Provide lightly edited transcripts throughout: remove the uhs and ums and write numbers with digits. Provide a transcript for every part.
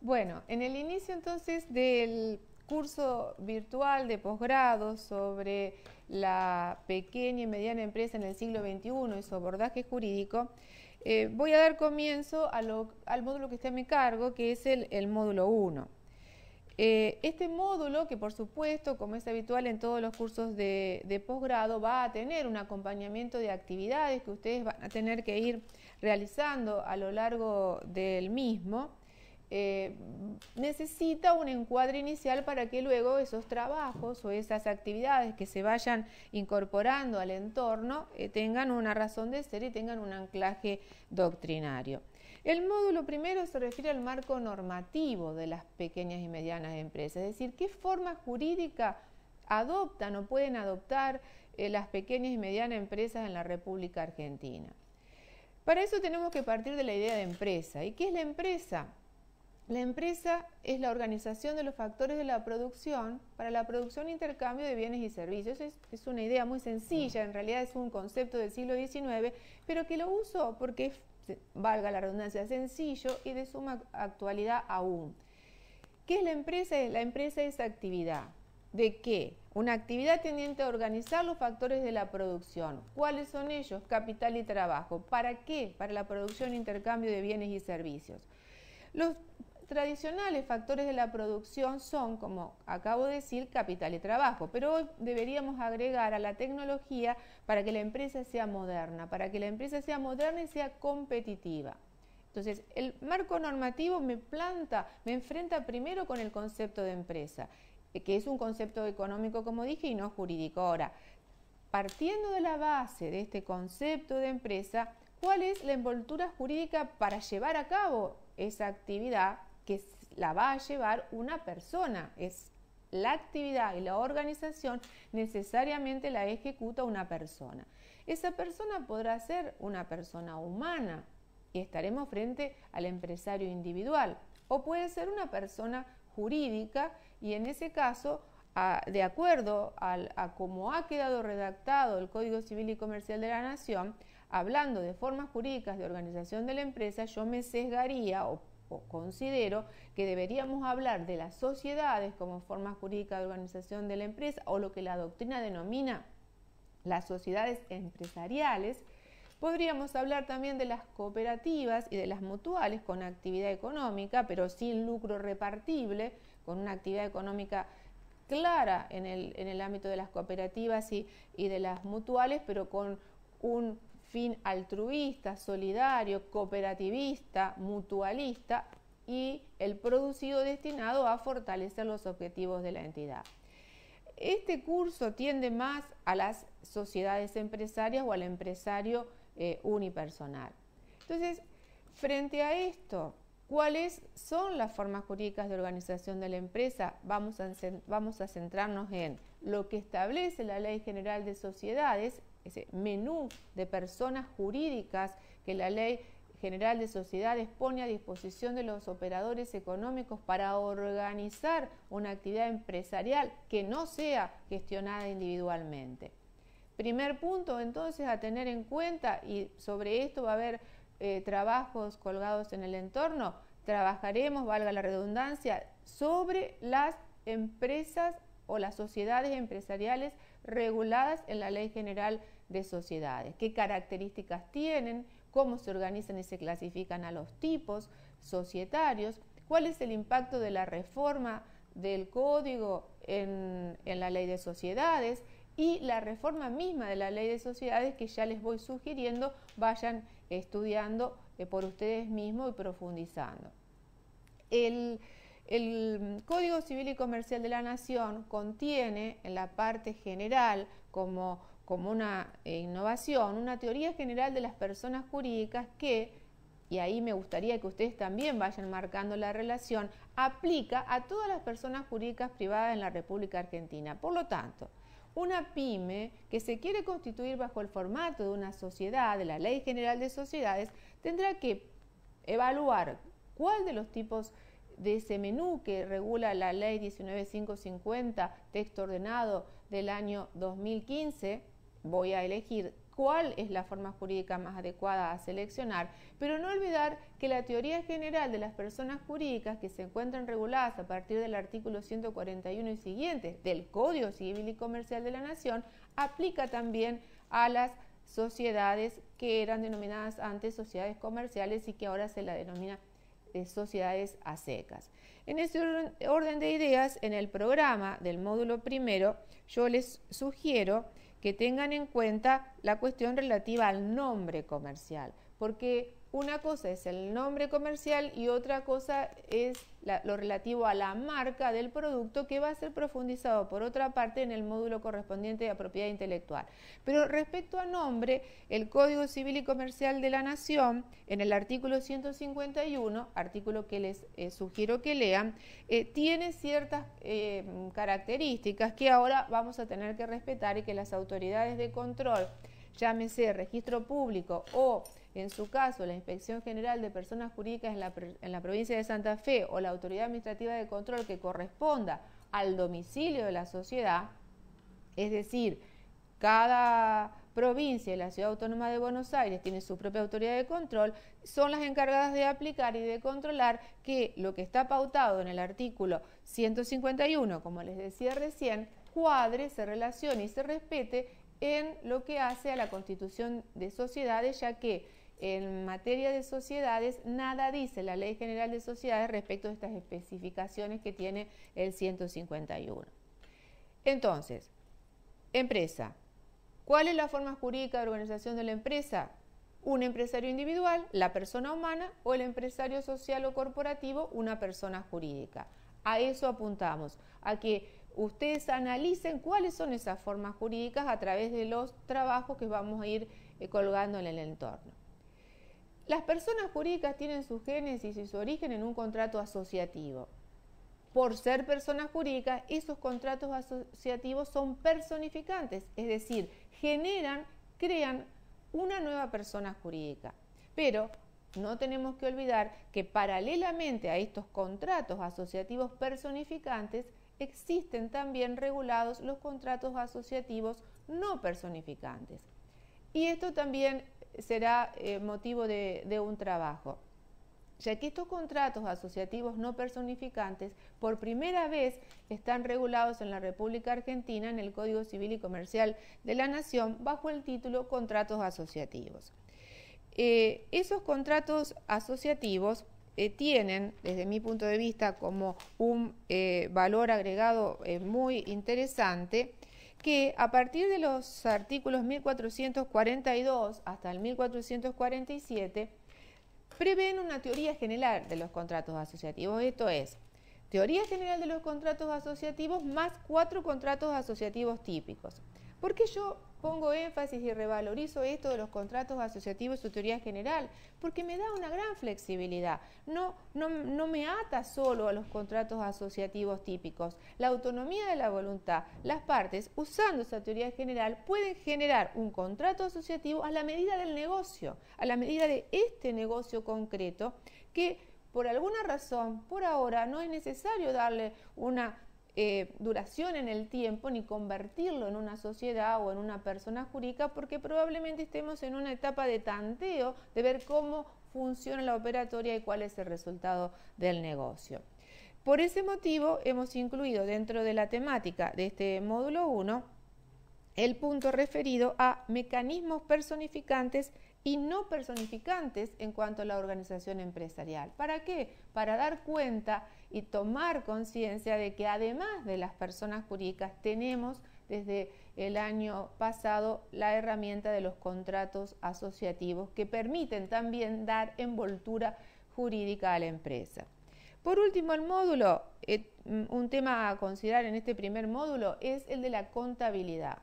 Bueno, en el inicio entonces del curso virtual de posgrado sobre la pequeña y mediana empresa en el siglo XXI y su abordaje jurídico, voy a dar comienzo al módulo que está a mi cargo, que es el módulo 1. Este módulo, que por supuesto, como es habitual en todos los cursos de posgrado, va a tener un acompañamiento de actividades que ustedes van a tener que ir realizando a lo largo del mismo. Necesita un encuadre inicial para que luego esos trabajos o esas actividades que se vayan incorporando al entorno tengan una razón de ser y tengan un anclaje doctrinario. El módulo primero se refiere al marco normativo de las pequeñas y medianas empresas, es decir, qué forma jurídica adoptan o pueden adoptar las pequeñas y medianas empresas en la República Argentina. Para eso tenemos que partir de la idea de empresa. ¿Y qué es la empresa? La empresa es la organización de los factores de la producción para la producción e intercambio de bienes y servicios. Es una idea muy sencilla, en realidad es un concepto del siglo XIX, pero que lo uso porque es, valga la redundancia, sencillo y de suma actualidad aún. ¿Qué es la empresa? La empresa es actividad. ¿De qué? Una actividad tendiente a organizar los factores de la producción. ¿Cuáles son ellos? Capital y trabajo. ¿Para qué? Para la producción e intercambio de bienes y servicios. Los tradicionales factores de la producción son, como acabo de decir, capital y trabajo, pero hoy deberíamos agregar a la tecnología para que la empresa sea moderna, y sea competitiva. Entonces, el marco normativo me enfrenta primero con el concepto de empresa, que es un concepto económico, como dije, y no jurídico. Ahora, partiendo de la base de este concepto de empresa, ¿cuál es la envoltura jurídica para llevar a cabo esa actividad que la va a llevar una persona? Es la actividad y la organización necesariamente la ejecuta una persona. Esa persona podrá ser una persona humana y estaremos frente al empresario individual, o puede ser una persona jurídica y en ese caso, de acuerdo a cómo ha quedado redactado el Código Civil y Comercial de la Nación, hablando de formas jurídicas de organización de la empresa, yo me sesgaría o considero que deberíamos hablar de las sociedades como forma jurídica de organización de la empresa, o lo que la doctrina denomina las sociedades empresariales. Podríamos hablar también de las cooperativas y de las mutuales con actividad económica, pero sin lucro repartible, con una actividad económica clara en el ámbito de las cooperativas y de las mutuales, pero con un fin altruista, solidario, cooperativista, mutualista y el producido destinado a fortalecer los objetivos de la entidad. Este curso tiende más a las sociedades empresarias o al empresario unipersonal. Entonces, frente a esto, ¿cuáles son las formas jurídicas de organización de la empresa? Vamos a centrarnos en lo que establece la Ley General de Sociedades, ese menú de personas jurídicas que la Ley General de Sociedades pone a disposición de los operadores económicos para organizar una actividad empresarial que no sea gestionada individualmente. Primer punto, entonces, a tener en cuenta, y sobre esto va a haber trabajos colgados en el entorno, trabajaremos, valga la redundancia, sobre las empresas o las sociedades empresariales reguladas en la Ley General de Sociedades. ¿Qué características tienen? ¿Cómo se organizan y se clasifican a los tipos societarios? ¿Cuál es el impacto de la reforma del Código en la Ley de Sociedades? Y la reforma misma de la Ley de Sociedades, que ya les voy sugiriendo vayan estudiando por ustedes mismos y profundizando. El Código Civil y Comercial de la Nación contiene en la parte general como una innovación, una teoría general de las personas jurídicas que, y ahí me gustaría que ustedes también vayan marcando la relación, aplica a todas las personas jurídicas privadas en la República Argentina. Por lo tanto, una pyme que se quiere constituir bajo el formato de una sociedad, de la Ley General de Sociedades, tendrá que evaluar cuál de los tipos de ese menú que regula la Ley 19.550, texto ordenado del año 2015, voy a elegir cuál es la forma jurídica más adecuada a seleccionar, pero no olvidar que la teoría general de las personas jurídicas que se encuentran reguladas a partir del artículo 141 y siguientes del Código Civil y Comercial de la Nación aplica también a las sociedades que eran denominadas antes sociedades comerciales y que ahora se la denomina sociedades a secas. En este orden de ideas, en el programa del módulo primero, yo les sugiero que tengan en cuenta la cuestión relativa al nombre comercial, porque una cosa es el nombre comercial y otra cosa es lo relativo a la marca del producto, que va a ser profundizado por otra parte en el módulo correspondiente a propiedad intelectual. Pero respecto a nombre, el Código Civil y Comercial de la Nación, en el artículo 151, artículo que les sugiero que lean, tiene ciertas características que ahora vamos a tener que respetar y que las autoridades de control, llámese registro público o en su caso la Inspección General de Personas Jurídicas en la provincia de Santa Fe o la Autoridad Administrativa de Control que corresponda al domicilio de la sociedad, es decir, cada provincia y la Ciudad Autónoma de Buenos Aires tiene su propia autoridad de control, son las encargadas de aplicar y de controlar que lo que está pautado en el artículo 151, como les decía recién, cuadre, se relacione y se respete en lo que hace a la constitución de sociedades, ya que en materia de sociedades nada dice la Ley General de Sociedades respecto a estas especificaciones que tiene el 151. Entonces, empresa. ¿Cuál es la forma jurídica de organización de la empresa? Un empresario individual, la persona humana, o el empresario social o corporativo, una persona jurídica. A eso apuntamos, a que ustedes analicen cuáles son esas formas jurídicas a través de los trabajos que vamos a ir colgando en el entorno. Las personas jurídicas tienen su génesis y su origen en un contrato asociativo. Por ser personas jurídicas, esos contratos asociativos son personificantes, es decir, crean una nueva persona jurídica. Pero no tenemos que olvidar que paralelamente a estos contratos asociativos personificantes, existen también regulados los contratos asociativos no personificantes. Y esto también será motivo de un trabajo, ya que estos contratos asociativos no personificantes por primera vez están regulados en la República Argentina en el Código Civil y Comercial de la Nación bajo el título Contratos Asociativos. Esos contratos asociativos tienen, desde mi punto de vista, como un valor agregado muy interesante, que a partir de los artículos 1442 hasta el 1447 prevén una teoría general de los contratos asociativos. Esto es, teoría general de los contratos asociativos más 4 contratos asociativos típicos. ¿Por qué yo pongo énfasis y revalorizo esto de los contratos asociativos y su teoría general? Porque me da una gran flexibilidad. No me ata solo a los contratos asociativos típicos. La autonomía de la voluntad, las partes, usando esa teoría general, pueden generar un contrato asociativo a la medida del negocio, a la medida de este negocio concreto, que por alguna razón, por ahora, no es necesario darle una duración en el tiempo ni convertirlo en una sociedad o en una persona jurídica, porque probablemente estemos en una etapa de tanteo de ver cómo funciona la operatoria y cuál es el resultado del negocio. Por ese motivo hemos incluido dentro de la temática de este módulo 1 el punto referido a mecanismos personificantes y no personificantes en cuanto a la organización empresarial. ¿Para qué? Para dar cuenta y tomar conciencia de que además de las personas jurídicas tenemos desde el año pasado la herramienta de los contratos asociativos que permiten también dar envoltura jurídica a la empresa. Por último, el módulo, un tema a considerar en este primer módulo es el de la contabilidad.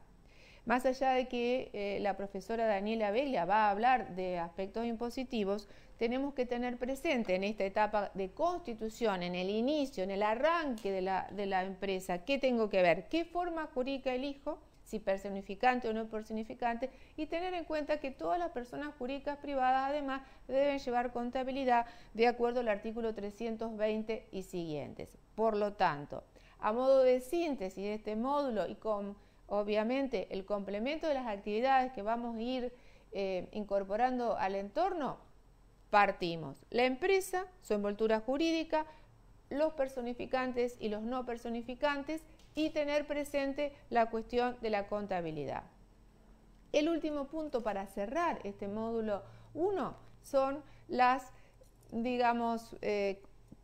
Más allá de que la profesora Daniela Veglia va a hablar de aspectos impositivos, tenemos que tener presente en esta etapa de constitución, en el inicio, en el arranque de la empresa, qué tengo que ver, qué forma jurídica elijo, si personificante o no personificante, y tener en cuenta que todas las personas jurídicas privadas además deben llevar contabilidad de acuerdo al artículo 320 y siguientes. Por lo tanto, a modo de síntesis de este módulo y con obviamente el complemento de las actividades que vamos a ir incorporando al entorno, partimos la empresa, su envoltura jurídica, los personificantes y los no personificantes, y tener presente la cuestión de la contabilidad. El último punto para cerrar este módulo 1 son las, digamos,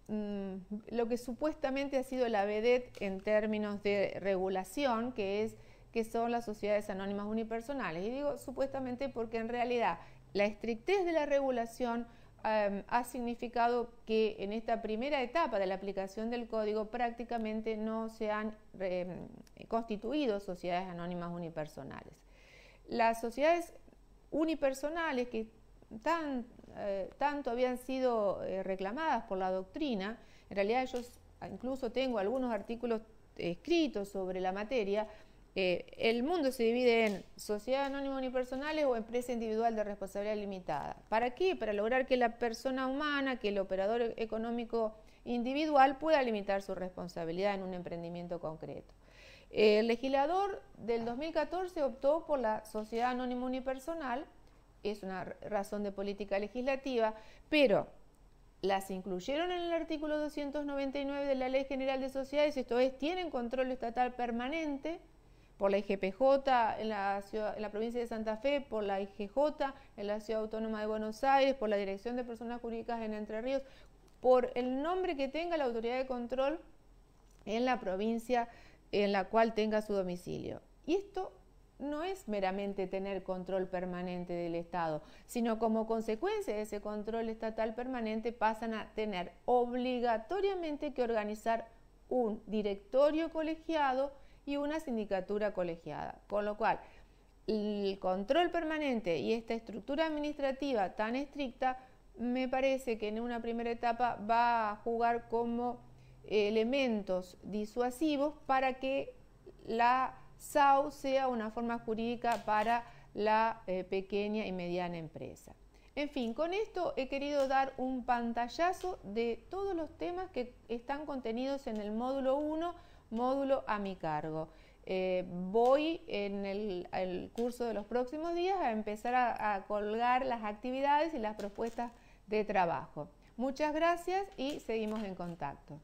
lo que supuestamente ha sido la vedette en términos de regulación, que son las sociedades anónimas unipersonales. Y digo supuestamente porque en realidad la estrictez de la regulación ha significado que en esta primera etapa de la aplicación del código prácticamente no se han constituido sociedades anónimas unipersonales. Las sociedades unipersonales que tanto habían sido reclamadas por la doctrina, en realidad yo incluso tengo algunos artículos escritos sobre la materia. El mundo se divide en sociedad anónima unipersonales o empresa individual de responsabilidad limitada. ¿Para qué? Para lograr que la persona humana, que el operador económico individual pueda limitar su responsabilidad en un emprendimiento concreto. El legislador del 2014 optó por la sociedad anónima unipersonal, es una razón de política legislativa, pero las incluyeron en el artículo 299 de la Ley General de Sociedades, esto es, tienen control estatal permanente por la IGPJ en la provincia de Santa Fe, por la IGJ en la Ciudad Autónoma de Buenos Aires, por la Dirección de Personas Jurídicas en Entre Ríos, por el nombre que tenga la autoridad de control en la provincia en la cual tenga su domicilio. Y esto no es meramente tener control permanente del Estado, sino como consecuencia de ese control estatal permanente pasan a tener obligatoriamente que organizar un directorio colegiado y una sindicatura colegiada, con lo cual el control permanente y esta estructura administrativa tan estricta me parece que en una primera etapa va a jugar como elementos disuasivos para que la SAU sea una forma jurídica para la pequeña y mediana empresa. En fin, con esto he querido dar un pantallazo de todos los temas que están contenidos en el módulo 1, módulo a mi cargo. Voy en el curso de los próximos días a empezar a colgar las actividades y las propuestas de trabajo. Muchas gracias y seguimos en contacto.